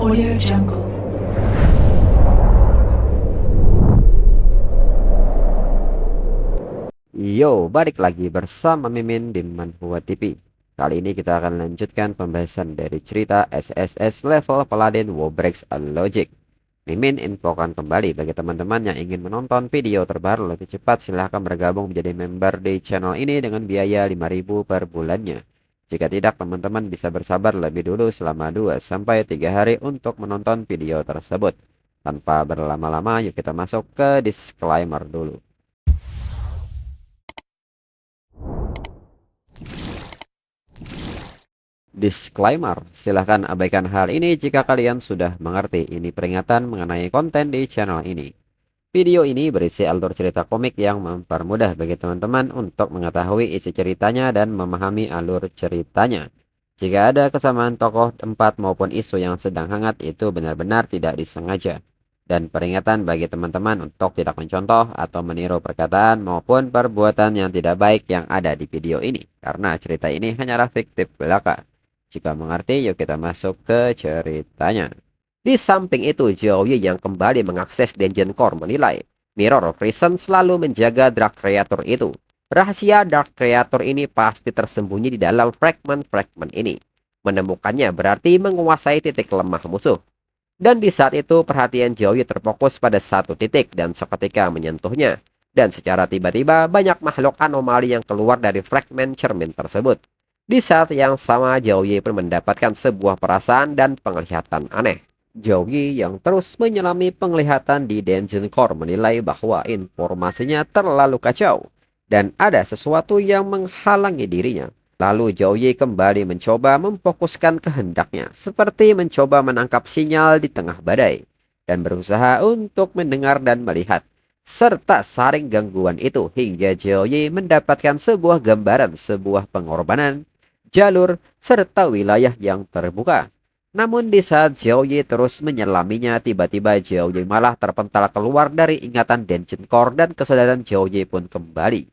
Audio Jungle. Yo, balik lagi bersama Mimin di Manhua TV. Kali ini kita akan lanjutkan pembahasan dari cerita SSS level Paladin Wobrex Logic. Mimin infokan kembali bagi teman-teman yang ingin menonton video terbaru lebih cepat, silahkan bergabung menjadi member di channel ini dengan biaya 5.000 per bulannya. Jika tidak, teman-teman bisa bersabar lebih dulu selama 2-3 hari untuk menonton video tersebut. Tanpa berlama-lama, yuk kita masuk ke disclaimer dulu. Disclaimer, silahkan abaikan hal ini jika kalian sudah mengerti. Ini peringatan mengenai konten di channel ini. Video ini berisi alur cerita komik yang mempermudah bagi teman-teman untuk mengetahui isi ceritanya dan memahami alur ceritanya. Jika ada kesamaan tokoh, tempat maupun isu yang sedang hangat, itu benar-benar tidak disengaja. Dan peringatan bagi teman-teman untuk tidak mencontoh atau meniru perkataan maupun perbuatan yang tidak baik yang ada di video ini. Karena cerita ini hanyalah fiktif belaka. Jika mengerti, yuk kita masuk ke ceritanya. Di samping itu, Joey yang kembali mengakses Dungeon Core menilai Mirror of Reason selalu menjaga Dark Creator itu. Rahasia Dark Creator ini pasti tersembunyi di dalam fragment-fragment ini. Menemukannya berarti menguasai titik lemah musuh. Dan di saat itu perhatian Joey terfokus pada satu titik dan seketika menyentuhnya. Dan secara tiba-tiba banyak makhluk anomali yang keluar dari fragmen cermin tersebut. Di saat yang sama, Joey pun mendapatkan sebuah perasaan dan penglihatan aneh. Joey yang terus menyelami penglihatan di Dungeon Core menilai bahwa informasinya terlalu kacau dan ada sesuatu yang menghalangi dirinya. Lalu Joey kembali mencoba memfokuskan kehendaknya, seperti mencoba menangkap sinyal di tengah badai, dan berusaha untuk mendengar dan melihat, serta saring gangguan itu hingga Joey mendapatkan sebuah gambaran sebuah pengorbanan, jalur, serta wilayah yang terbuka. Namun di saat Joey terus menyelaminya, tiba-tiba Joey malah terpental keluar dari ingatan Dungeon Core dan kesadaran Joey pun kembali.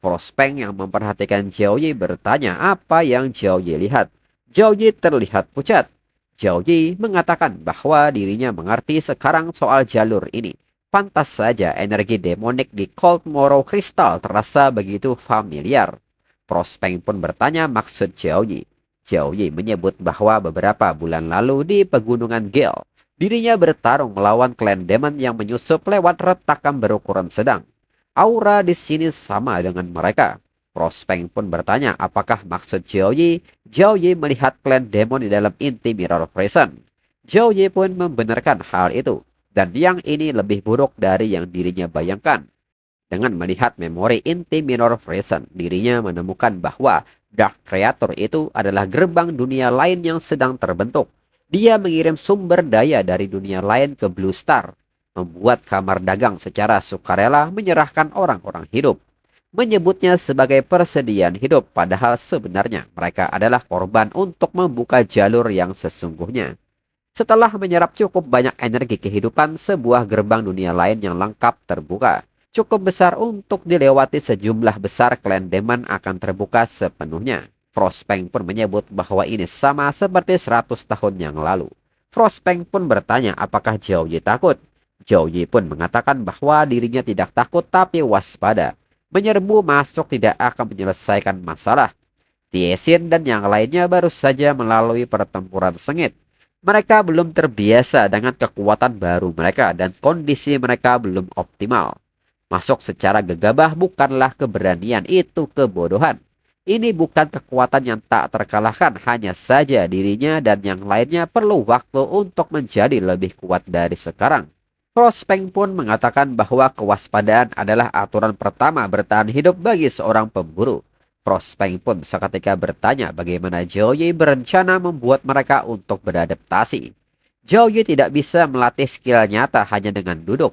Prospeng yang memperhatikan Joey bertanya apa yang Joey lihat. Joey terlihat pucat. Joey mengatakan bahwa dirinya mengerti sekarang soal jalur ini. Pantas saja energi demonik di Cold Morrow Crystal terasa begitu familiar. Prospeng pun bertanya maksud Joey. Joey menyebut bahwa beberapa bulan lalu di pegunungan Gale, dirinya bertarung melawan klan demon yang menyusup lewat retakan berukuran sedang. Aura di sini sama dengan mereka. Prospeng pun bertanya apakah maksud Joey. Joey melihat klan demon di dalam inti Mirror of Reason. Joey pun membenarkan hal itu. Dan yang ini lebih buruk dari yang dirinya bayangkan. Dengan melihat memori inti Mirror of Reason, dirinya menemukan bahwa Dark Creator itu adalah gerbang dunia lain yang sedang terbentuk. Dia mengirim sumber daya dari dunia lain ke Blue Star, membuat kamar dagang secara sukarela menyerahkan orang-orang hidup. Menyebutnya sebagai persediaan hidup, padahal sebenarnya mereka adalah korban untuk membuka jalur yang sesungguhnya. Setelah menyerap cukup banyak energi kehidupan, sebuah gerbang dunia lain yang lengkap terbuka. Cukup besar untuk dilewati sejumlah besar klan demon akan terbuka sepenuhnya. Frostpeng pun menyebut bahwa ini sama seperti 100 tahun yang lalu. Frostpeng pun bertanya apakah Joey takut. Joey pun mengatakan bahwa dirinya tidak takut tapi waspada. Menyerbu masuk tidak akan menyelesaikan masalah. Tiesin dan yang lainnya baru saja melalui pertempuran sengit. Mereka belum terbiasa dengan kekuatan baru mereka dan kondisi mereka belum optimal. Masuk secara gegabah bukanlah keberanian, itu kebodohan. Ini bukan kekuatan yang tak terkalahkan, hanya saja dirinya dan yang lainnya perlu waktu untuk menjadi lebih kuat dari sekarang. Prospeng pun mengatakan bahwa kewaspadaan adalah aturan pertama bertahan hidup bagi seorang pemburu. Prospeng pun seketika bertanya bagaimana Joey berencana membuat mereka untuk beradaptasi. Joey tidak bisa melatih skill nyata hanya dengan duduk.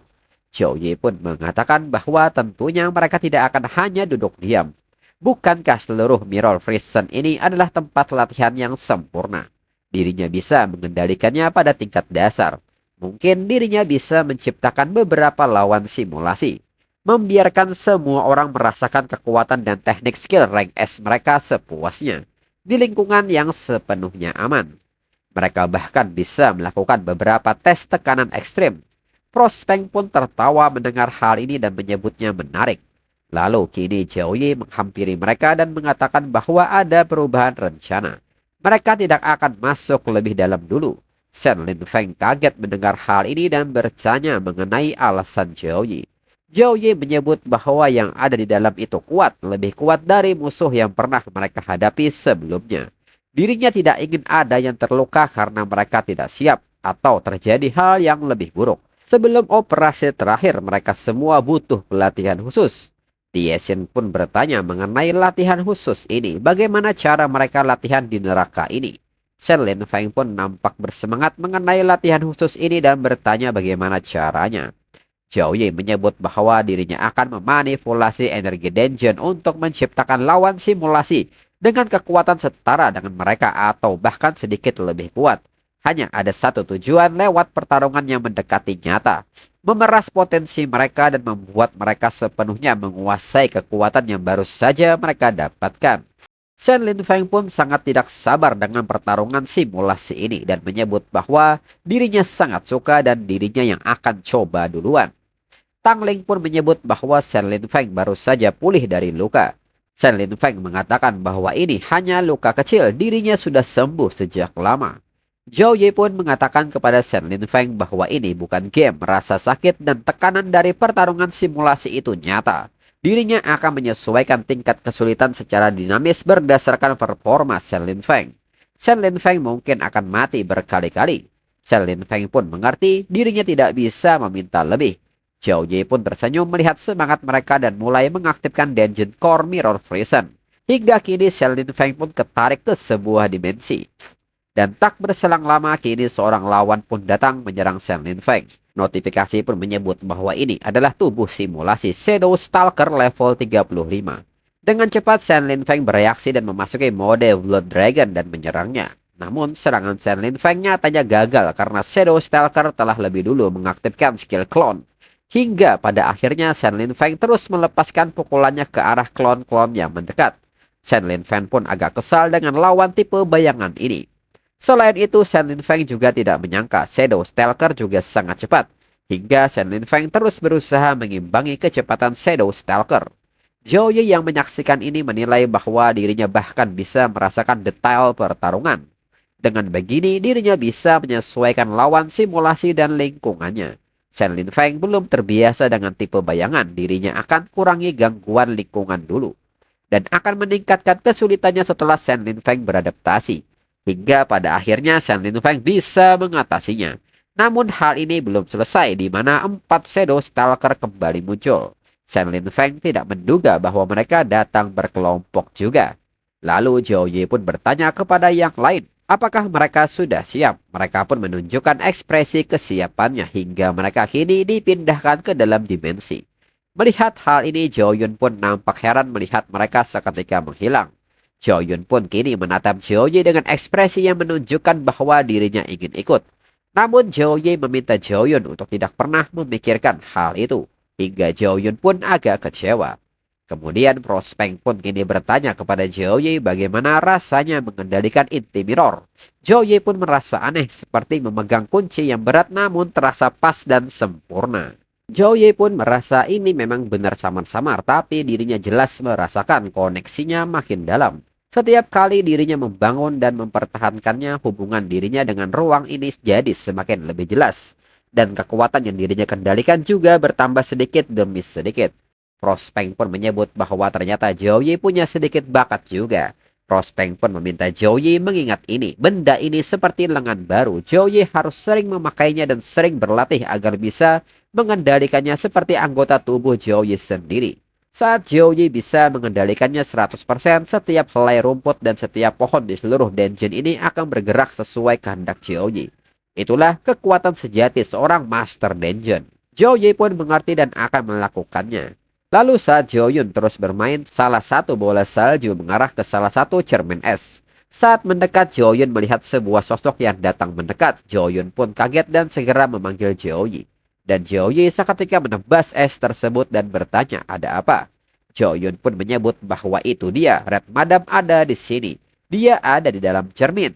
Joey pun mengatakan bahwa tentunya mereka tidak akan hanya duduk diam. Bukankah seluruh Mirror Prison ini adalah tempat latihan yang sempurna? Dirinya bisa mengendalikannya pada tingkat dasar. Mungkin dirinya bisa menciptakan beberapa lawan simulasi. Membiarkan semua orang merasakan kekuatan dan teknik skill rank S mereka sepuasnya. Di lingkungan yang sepenuhnya aman. Mereka bahkan bisa melakukan beberapa tes tekanan ekstrim. Prospeng pun tertawa mendengar hal ini dan menyebutnya menarik. Lalu kini Zhao Yi menghampiri mereka dan mengatakan bahwa ada perubahan rencana. Mereka tidak akan masuk lebih dalam dulu. Shen Linfeng kaget mendengar hal ini dan bertanya mengenai alasan Zhao Yi. Zhao Yi menyebut bahwa yang ada di dalam itu kuat, lebih kuat dari musuh yang pernah mereka hadapi sebelumnya. Dirinya tidak ingin ada yang terluka karena mereka tidak siap atau terjadi hal yang lebih buruk. Sebelum operasi terakhir, mereka semua butuh pelatihan khusus. Tiesin pun bertanya mengenai latihan khusus ini. Bagaimana cara mereka latihan di neraka ini? Shen Linfeng pun nampak bersemangat mengenai latihan khusus ini dan bertanya bagaimana caranya. Zhao Yi menyebut bahwa dirinya akan memanipulasi energi Denjun untuk menciptakan lawan simulasi dengan kekuatan setara dengan mereka atau bahkan sedikit lebih kuat. Hanya ada satu tujuan lewat pertarungan yang mendekati nyata, memeras potensi mereka dan membuat mereka sepenuhnya menguasai kekuatan yang baru saja mereka dapatkan. Shen Linfeng pun sangat tidak sabar dengan pertarungan simulasi ini dan menyebut bahwa dirinya sangat suka dan dirinya yang akan coba duluan. Tang Ling pun menyebut bahwa Shen Linfeng baru saja pulih dari luka. Shen Linfeng mengatakan bahwa ini hanya luka kecil, dirinya sudah sembuh sejak lama. Zhao Yi pun mengatakan kepada Shen Linfeng bahwa ini bukan game, rasa sakit dan tekanan dari pertarungan simulasi itu nyata. Dirinya akan menyesuaikan tingkat kesulitan secara dinamis berdasarkan performa Shen Linfeng. Shen Linfeng mungkin akan mati berkali-kali. Shen Linfeng pun mengerti dirinya tidak bisa meminta lebih. Zhao Yi pun tersenyum melihat semangat mereka dan mulai mengaktifkan Dungeon Core Mirror Prison. Hingga kini Shen Linfeng pun ketarik ke sebuah dimensi. Dan tak berselang lama kini seorang lawan pun datang menyerang Shen Linfeng. Notifikasi pun menyebut bahwa ini adalah tubuh simulasi Shadow Stalker level 35. Dengan cepat Shen Linfeng bereaksi dan memasuki mode Blood Dragon dan menyerangnya. Namun serangan Shen Linfeng nyatanya gagal karena Shadow Stalker telah lebih dulu mengaktifkan skill clone. Hingga pada akhirnya Shen Linfeng terus melepaskan pukulannya ke arah klon-klon yang mendekat. Shen Linfeng pun agak kesal dengan lawan tipe bayangan ini. Selain itu, Shen Linfeng juga tidak menyangka Shadow Stalker juga sangat cepat. Hingga Shen Linfeng terus berusaha mengimbangi kecepatan Shadow Stalker. Zhao Yi yang menyaksikan ini menilai bahwa dirinya bahkan bisa merasakan detail pertarungan. Dengan begini, dirinya bisa menyesuaikan lawan simulasi dan lingkungannya. Shen Linfeng belum terbiasa dengan tipe bayangan, dirinya akan kurangi gangguan lingkungan dulu. Dan akan meningkatkan kesulitannya setelah Shen Linfeng beradaptasi. Hingga pada akhirnya Shen Linfeng bisa mengatasinya. Namun hal ini belum selesai di mana 4 Shadow Stalker kembali muncul. Shen Linfeng tidak menduga bahwa mereka datang berkelompok juga. Lalu Zhao Yi pun bertanya kepada yang lain, apakah mereka sudah siap? Mereka pun menunjukkan ekspresi kesiapannya hingga mereka kini dipindahkan ke dalam dimensi. Melihat hal ini, Zhao Yun pun nampak heran melihat mereka seketika menghilang. Zhao Yun pun kini menatap Zhao Yi dengan ekspresi yang menunjukkan bahwa dirinya ingin ikut. Namun Zhao Yi meminta Zhao Yun untuk tidak pernah memikirkan hal itu. Hingga Zhao Yun pun agak kecewa. Kemudian Prospeng pun kini bertanya kepada Zhao Yi bagaimana rasanya mengendalikan inti mirror. Zhao Yi pun merasa aneh seperti memegang kunci yang berat namun terasa pas dan sempurna. Zhao Yi pun merasa ini memang benar samar-samar tapi dirinya jelas merasakan koneksinya makin dalam. Setiap kali dirinya membangun dan mempertahankannya, hubungan dirinya dengan ruang ini jadi semakin lebih jelas. Dan kekuatan yang dirinya kendalikan juga bertambah sedikit demi sedikit. Prospeng pun menyebut bahwa ternyata Zhao Yi punya sedikit bakat juga. Prospeng pun meminta Zhao Yi mengingat ini. Benda ini seperti lengan baru. Zhao Yi harus sering memakainya dan sering berlatih agar bisa mengendalikannya seperti anggota tubuh Zhao Yi sendiri. Saat Zhao Yi bisa mengendalikannya 100%, setiap helai rumput dan setiap pohon di seluruh dungeon ini akan bergerak sesuai kehendak Zhao Yi. Itulah kekuatan sejati seorang Master Dungeon. Zhao Yi pun mengerti dan akan melakukannya. Lalu saat Zhao Yun terus bermain, salah satu bola salju mengarah ke salah satu cermin es. Saat mendekat, Zhao Yun melihat sebuah sosok yang datang mendekat. Zhao Yun pun kaget dan segera memanggil Zhao Yi. Dan Zhao Yi seketika menebas es tersebut dan bertanya, ada apa? Zhao Yun pun menyebut bahwa itu dia, Red Madam ada di sini. Dia ada di dalam cermin.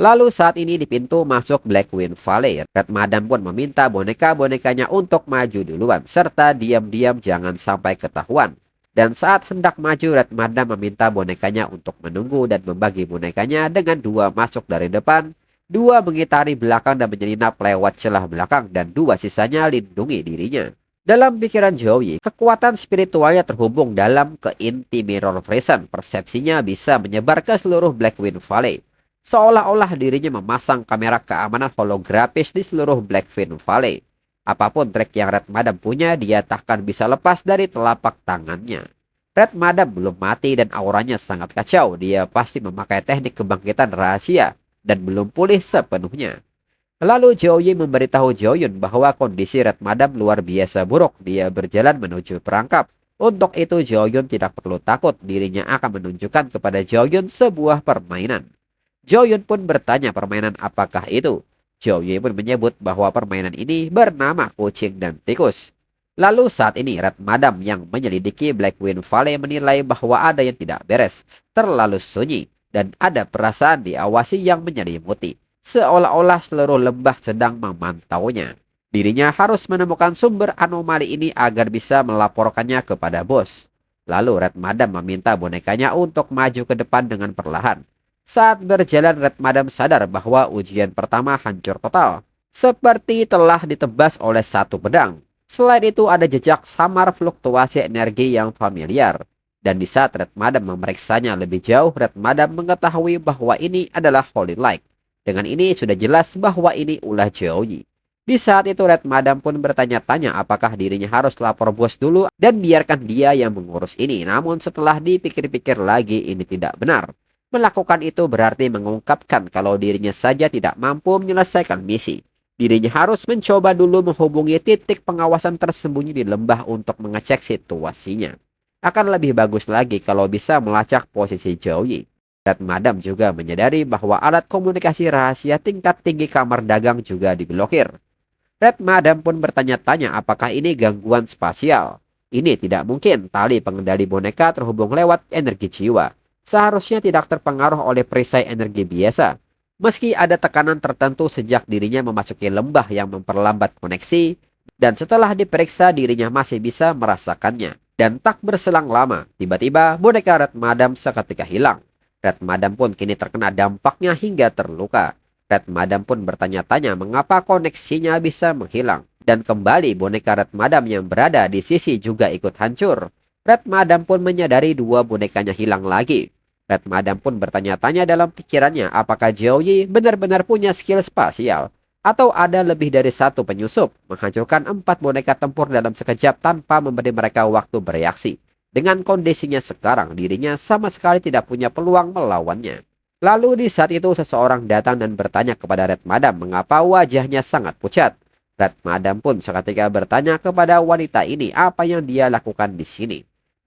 Lalu saat ini di pintu masuk Blackwing Valley, Red Madam pun meminta boneka-bonekanya untuk maju duluan, serta diam-diam jangan sampai ketahuan. Dan saat hendak maju, Red Madam meminta bonekanya untuk menunggu dan membagi bonekanya dengan dua masuk dari depan, dua mengitari belakang dan menyelinap lewat celah belakang, dan dua sisanya lindungi dirinya. Dalam pikiran Joey, kekuatan spiritualnya terhubung dalam ke inti Mirror Vision. Persepsinya bisa menyebar ke seluruh Blackwing Valley. Seolah-olah dirinya memasang kamera keamanan holografis di seluruh Blackwing Valley. Apapun trik yang Red Madam punya, dia takkan bisa lepas dari telapak tangannya. Red Madam belum mati dan auranya sangat kacau. Dia pasti memakai teknik kebangkitan rahasia dan belum pulih sepenuhnya. Lalu Joey memberitahu Joyun bahwa kondisi Red Madam luar biasa buruk. Dia berjalan menuju perangkap. Untuk itu Joyun tidak perlu takut, dirinya akan menunjukkan kepada Joyun sebuah permainan. Joyun pun bertanya permainan apakah itu. Joey pun menyebut bahwa permainan ini bernama kucing dan tikus. Lalu saat ini Red Madam yang menyelidiki Blackwing Valley menilai bahwa ada yang tidak beres, terlalu sunyi, dan ada perasaan diawasi yang menyelimuti. Seolah-olah seluruh lembah sedang memantaunya. Dirinya harus menemukan sumber anomali ini agar bisa melaporkannya kepada bos. Lalu Red Madam meminta bonekanya untuk maju ke depan dengan perlahan. Saat berjalan, Red Madam sadar bahwa ujian pertama hancur total, seperti telah ditebas oleh satu pedang. Selain itu ada jejak samar fluktuasi energi yang familiar. Dan di saat Red Madam memeriksanya lebih jauh, Red Madam mengetahui bahwa ini adalah Holy Light. Dengan ini sudah jelas bahwa ini ulah Joey. Di saat itu Red Madam pun bertanya-tanya apakah dirinya harus lapor bos dulu dan biarkan dia yang mengurus ini. Namun setelah dipikir-pikir lagi, ini tidak benar. Melakukan itu berarti mengungkapkan kalau dirinya saja tidak mampu menyelesaikan misi. Dirinya harus mencoba dulu menghubungi titik pengawasan tersembunyi di lembah untuk mengecek situasinya. Akan lebih bagus lagi kalau bisa melacak posisi Joey. Red Madam juga menyadari bahwa alat komunikasi rahasia tingkat tinggi kamar dagang juga diblokir. Red Madam pun bertanya-tanya apakah ini gangguan spasial. Ini tidak mungkin, tali pengendali boneka terhubung lewat energi jiwa. Seharusnya tidak terpengaruh oleh perisai energi biasa. Meski ada tekanan tertentu sejak dirinya memasuki lembah yang memperlambat koneksi, dan setelah diperiksa dirinya masih bisa merasakannya. Dan tak berselang lama, tiba-tiba boneka Red Madam seketika hilang. Red Madam pun kini terkena dampaknya hingga terluka. Red Madam pun bertanya-tanya mengapa koneksinya bisa menghilang. Dan kembali boneka Red Madam yang berada di sisi juga ikut hancur. Red Madam pun menyadari dua bonekanya hilang lagi. Red Madam pun bertanya-tanya dalam pikirannya apakah Joey benar-benar punya skill spasial. Atau ada lebih dari satu penyusup menghancurkan 4 boneka tempur dalam sekejap tanpa memberi mereka waktu bereaksi. Dengan kondisinya sekarang, dirinya sama sekali tidak punya peluang melawannya. Lalu di saat itu seseorang datang dan bertanya kepada Red Madam mengapa wajahnya sangat pucat. Red Madam pun seketika bertanya kepada wanita ini apa yang dia lakukan di sini.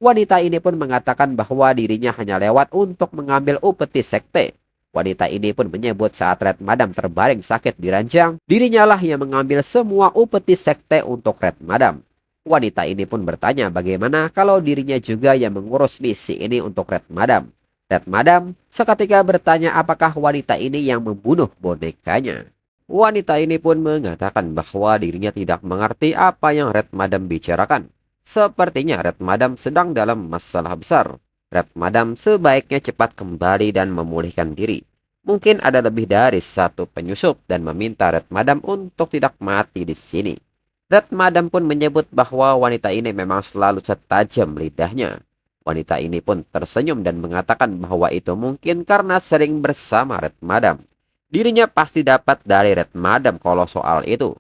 Wanita ini pun mengatakan bahwa dirinya hanya lewat untuk mengambil upeti sekte. Wanita ini pun menyebut saat Red Madam terbaring sakit di ranjang, dirinya lah yang mengambil semua upeti sekte untuk Red Madam. Wanita ini pun bertanya bagaimana kalau dirinya juga yang mengurus misi ini untuk Red Madam. Red Madam seketika bertanya apakah wanita ini yang membunuh bonekanya. Wanita ini pun mengatakan bahwa dirinya tidak mengerti apa yang Red Madam bicarakan. Sepertinya Red Madam sedang dalam masalah besar. Red Madam sebaiknya cepat kembali dan memulihkan diri. Mungkin ada lebih dari satu penyusup dan meminta Red Madam untuk tidak mati di sini. Red Madam pun menyebut bahwa wanita ini memang selalu setajam lidahnya. Wanita ini pun tersenyum dan mengatakan bahwa itu mungkin karena sering bersama Red Madam. Dirinya pasti dapat dari Red Madam kalau soal itu.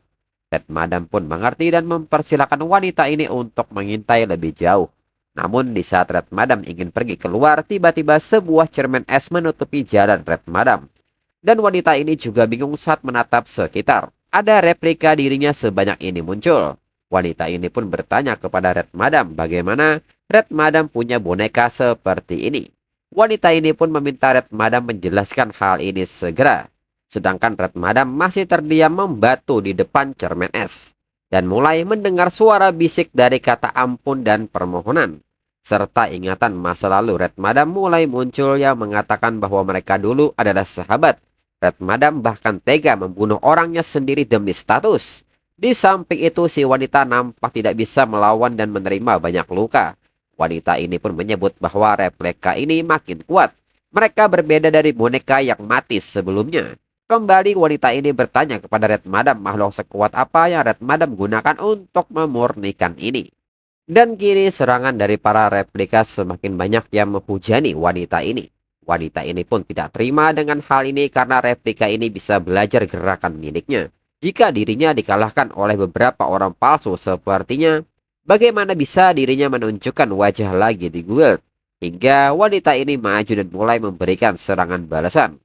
Red Madam pun mengerti dan mempersilahkan wanita ini untuk mengintai lebih jauh. Namun di saat Red Madam ingin pergi keluar, tiba-tiba sebuah cermin es menutupi jalan Red Madam. Dan wanita ini juga bingung saat menatap sekitar. Ada replika dirinya sebanyak ini muncul. Wanita ini pun bertanya kepada Red Madam bagaimana Red Madam punya boneka seperti ini. Wanita ini pun meminta Red Madam menjelaskan hal ini segera. Sedangkan Red Madam masih terdiam membatu di depan cermin es. Dan mulai mendengar suara bisik dari kata ampun dan permohonan. Serta ingatan masa lalu Red Madam mulai muncul yang mengatakan bahwa mereka dulu adalah sahabat. Red Madam bahkan tega membunuh orangnya sendiri demi status. Di samping itu, si wanita nampak tidak bisa melawan dan menerima banyak luka. Wanita ini pun menyebut bahwa replika ini makin kuat. Mereka berbeda dari boneka yang mati sebelumnya. Kembali wanita ini bertanya kepada Red Madam makhluk sekuat apa yang Red Madam gunakan untuk memurnikan ini. Dan kini serangan dari para replika semakin banyak yang menghujani wanita ini. Wanita ini pun tidak terima dengan hal ini karena replika ini bisa belajar gerakan miliknya. Jika dirinya dikalahkan oleh beberapa orang palsu sepertinya, bagaimana bisa dirinya menunjukkan wajah lagi di guild? Hingga wanita ini maju dan mulai memberikan serangan balasan.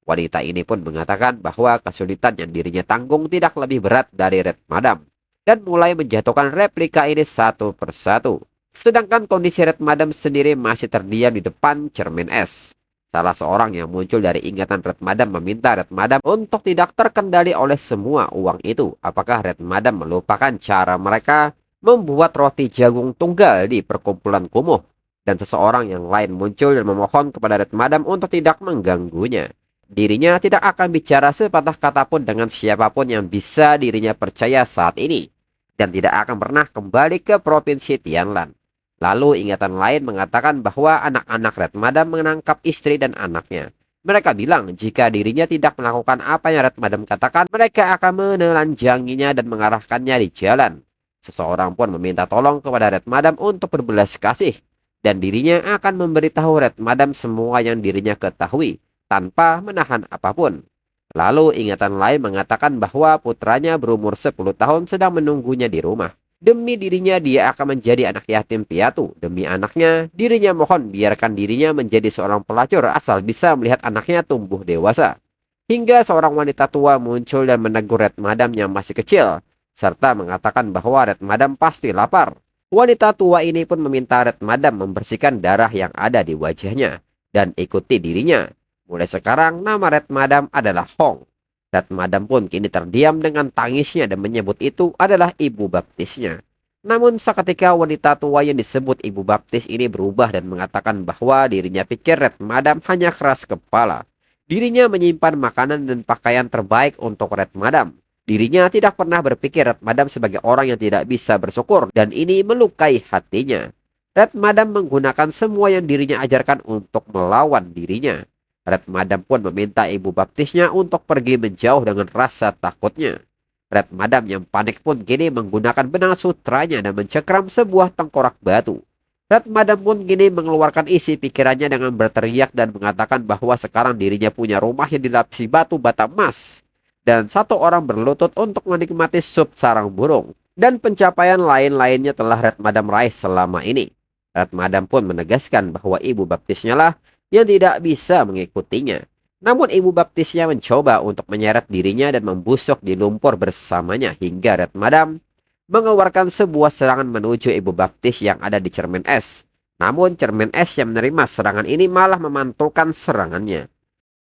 Wanita ini pun mengatakan bahwa kesulitan yang dirinya tanggung tidak lebih berat dari Red Madam dan mulai menjatuhkan replika ini satu persatu. Sedangkan kondisi Red Madam sendiri masih terdiam di depan cermin es. Salah seorang yang muncul dari ingatan Red Madam meminta Red Madam untuk tidak terkendali oleh semua uang itu. Apakah Red Madam melupakan cara mereka membuat roti jagung tunggal di perkumpulan kumuh? Dan seseorang yang lain muncul dan memohon kepada Red Madam untuk tidak mengganggunya. Dirinya tidak akan bicara sepatah kata pun dengan siapapun yang bisa dirinya percaya saat ini. Dan tidak akan pernah kembali ke provinsi Tianlan. Lalu ingatan lain mengatakan bahwa anak-anak Red Madam menangkap istri dan anaknya. Mereka bilang jika dirinya tidak melakukan apa yang Red Madam katakan, mereka akan menelanjanginya dan mengarahkannya di jalan. Seseorang pun meminta tolong kepada Red Madam untuk berbelas kasih. Dan dirinya akan memberitahu Red Madam semua yang dirinya ketahui, tanpa menahan apapun. Lalu ingatan lain mengatakan bahwa putranya berumur 10 tahun sedang menunggunya di rumah. Demi dirinya dia akan menjadi anak yatim piatu. Demi anaknya, dirinya mohon biarkan dirinya menjadi seorang pelacur asal bisa melihat anaknya tumbuh dewasa. Hingga seorang wanita tua muncul dan menegur Red Madam yang masih kecil, serta mengatakan bahwa Red Madam pasti lapar. Wanita tua ini pun meminta Red Madam membersihkan darah yang ada di wajahnya dan ikuti dirinya. Mulai sekarang nama Red Madam adalah Hong. Red Madam pun kini terdiam dengan tangisnya dan menyebut itu adalah ibu baptisnya. Namun seketika wanita tua yang disebut ibu baptis ini berubah dan mengatakan bahwa dirinya pikir Red Madam hanya keras kepala. Dirinya menyimpan makanan dan pakaian terbaik untuk Red Madam. Dirinya tidak pernah berpikir Red Madam sebagai orang yang tidak bisa bersyukur dan ini melukai hatinya. Red Madam menggunakan semua yang dirinya ajarkan untuk melawan dirinya. Red Madam pun meminta ibu baptisnya untuk pergi menjauh dengan rasa takutnya. Red Madam yang panik pun kini menggunakan benang sutranya dan mencekram sebuah tengkorak batu. Red Madam pun kini mengeluarkan isi pikirannya dengan berteriak dan mengatakan bahwa sekarang dirinya punya rumah yang dilapisi batu bata emas. Dan satu orang berlutut untuk menikmati sup sarang burung. Dan pencapaian lain-lainnya telah Red Madam raih selama ini. Red Madam pun menegaskan bahwa ibu baptisnya lah yang tidak bisa mengikutinya. Namun ibu baptisnya mencoba untuk menyeret dirinya dan membusuk di lumpur bersamanya hingga Red Madam mengeluarkan sebuah serangan menuju ibu baptis yang ada di cermin es. Namun cermin es yang menerima serangan ini malah memantulkan serangannya.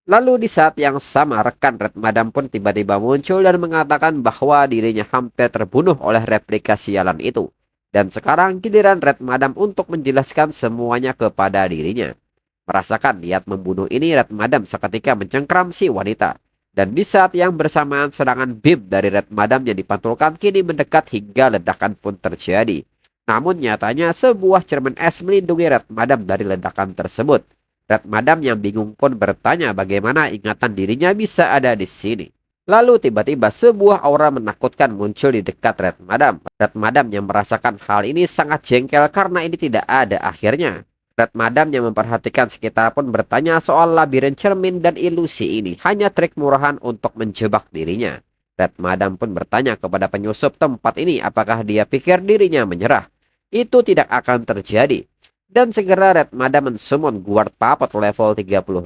Lalu di saat yang sama rekan Red Madam pun tiba-tiba muncul dan mengatakan bahwa dirinya hampir terbunuh oleh replika sialan itu. Dan sekarang giliran Red Madam untuk menjelaskan semuanya kepada dirinya. Merasakan niat membunuh ini, Red Madam seketika mencengkram si wanita. Dan di saat yang bersamaan serangan beam dari Red Madam yang dipantulkan kini mendekat hingga ledakan pun terjadi. Namun nyatanya sebuah cermin es melindungi Red Madam dari ledakan tersebut. Red Madam yang bingung pun bertanya bagaimana ingatan dirinya bisa ada di sini. Lalu tiba-tiba sebuah aura menakutkan muncul di dekat Red Madam. Red Madam yang merasakan hal ini sangat jengkel karena ini tidak ada akhirnya. Red Madam yang memperhatikan sekitar pun bertanya soal labirin cermin dan ilusi ini hanya trik murahan untuk menjebak dirinya. Red Madam pun bertanya kepada penyusup tempat ini apakah dia pikir dirinya menyerah. Itu tidak akan terjadi. Dan segera Red Madam mensummon guard puppet level 35.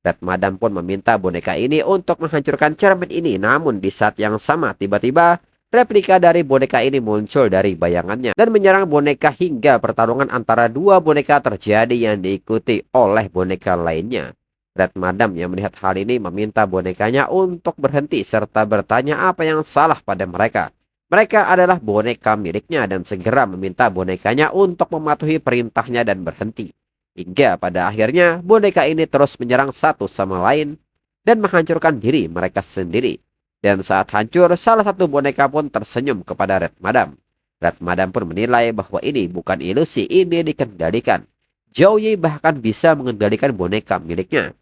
Red Madam pun meminta boneka ini untuk menghancurkan cermin ini. Namun di saat yang sama tiba-tiba replika dari boneka ini muncul dari bayangannya dan menyerang boneka hingga pertarungan antara dua boneka terjadi yang diikuti oleh boneka lainnya. Red Madam yang melihat hal ini meminta bonekanya untuk berhenti serta bertanya apa yang salah pada mereka. Mereka adalah boneka miliknya dan segera meminta bonekanya untuk mematuhi perintahnya dan berhenti. Hingga pada akhirnya boneka ini terus menyerang satu sama lain dan menghancurkan diri mereka sendiri. Dan saat hancur, salah satu boneka pun tersenyum kepada Red Madam. Red Madam pun menilai bahwa ini bukan ilusi, ini dikendalikan. Zhao Yi bahkan bisa mengendalikan boneka miliknya.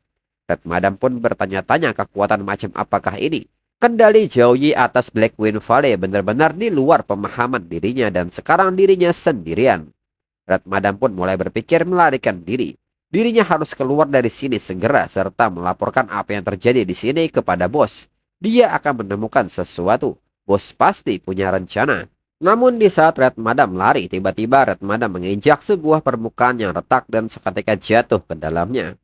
Red Madam pun bertanya-tanya kekuatan macam apakah ini. Kendali Zhao Yi atas Black Wind Valley benar-benar di luar pemahaman dirinya dan sekarang dirinya sendirian. Red Madam pun mulai berpikir melarikan diri. Dirinya harus keluar dari sini segera serta melaporkan apa yang terjadi di sini kepada bos. Dia akan menemukan sesuatu. Bos pasti punya rencana. Namun di saat Red Madam lari, tiba-tiba Red Madam menginjak sebuah permukaan yang retak dan seketika jatuh ke dalamnya.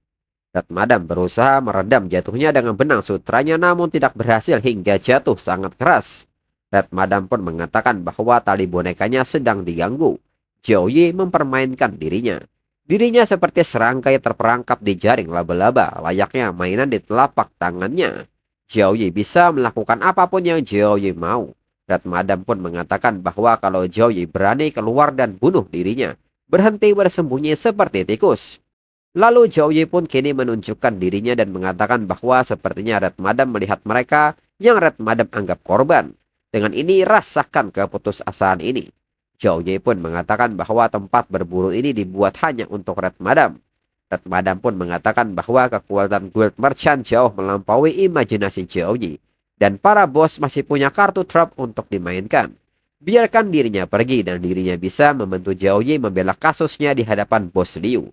Red Madam berusaha meredam jatuhnya dengan benang sutranya namun tidak berhasil hingga jatuh sangat keras. Red Madam pun mengatakan bahwa tali bonekanya sedang diganggu. Zhao Yi mempermainkan dirinya. Dirinya seperti serangkai terperangkap di jaring laba-laba, layaknya mainan di telapak tangannya. Zhao Yi bisa melakukan apapun yang Zhao Yi mau. Red Madam pun mengatakan bahwa kalau Zhao Yi berani keluar dan bunuh dirinya, berhenti bersembunyi seperti tikus. Lalu Zhao Yi pun kini menunjukkan dirinya dan mengatakan bahwa sepertinya Red Madam melihat mereka yang Red Madam anggap korban. Dengan ini rasakan keputusasaan ini. Zhao Yi pun mengatakan bahwa tempat berburu ini dibuat hanya untuk Red Madam. Red Madam pun mengatakan bahwa kekuatan Guild Merchant jauh melampaui imajinasi Zhao Yi. Dan para bos masih punya kartu trap untuk dimainkan. Biarkan dirinya pergi dan dirinya bisa membantu Zhao Yi membela kasusnya di hadapan bos Liu.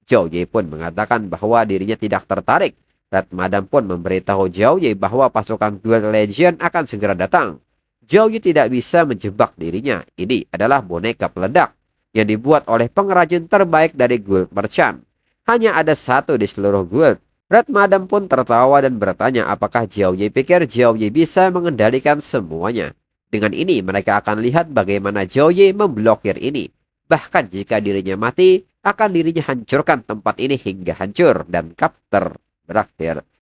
Zhao Yi pun mengatakan bahwa dirinya tidak tertarik. Red Madam pun memberitahu Zhao Yi bahwa pasukan Guild Legion akan segera datang. Zhao Yi tidak bisa menjebak dirinya. Ini adalah boneka peledak yang dibuat oleh pengrajin terbaik dari Guild Merchant. Hanya ada satu di seluruh guild. Red Madam pun tertawa dan bertanya apakah Zhao Yi pikir Zhao Yi bisa mengendalikan semuanya. Dengan ini mereka akan lihat bagaimana Zhao Yi memblokir ini. Bahkan jika dirinya mati, akan dirinya hancurkan tempat ini hingga hancur dan chapter berakhir.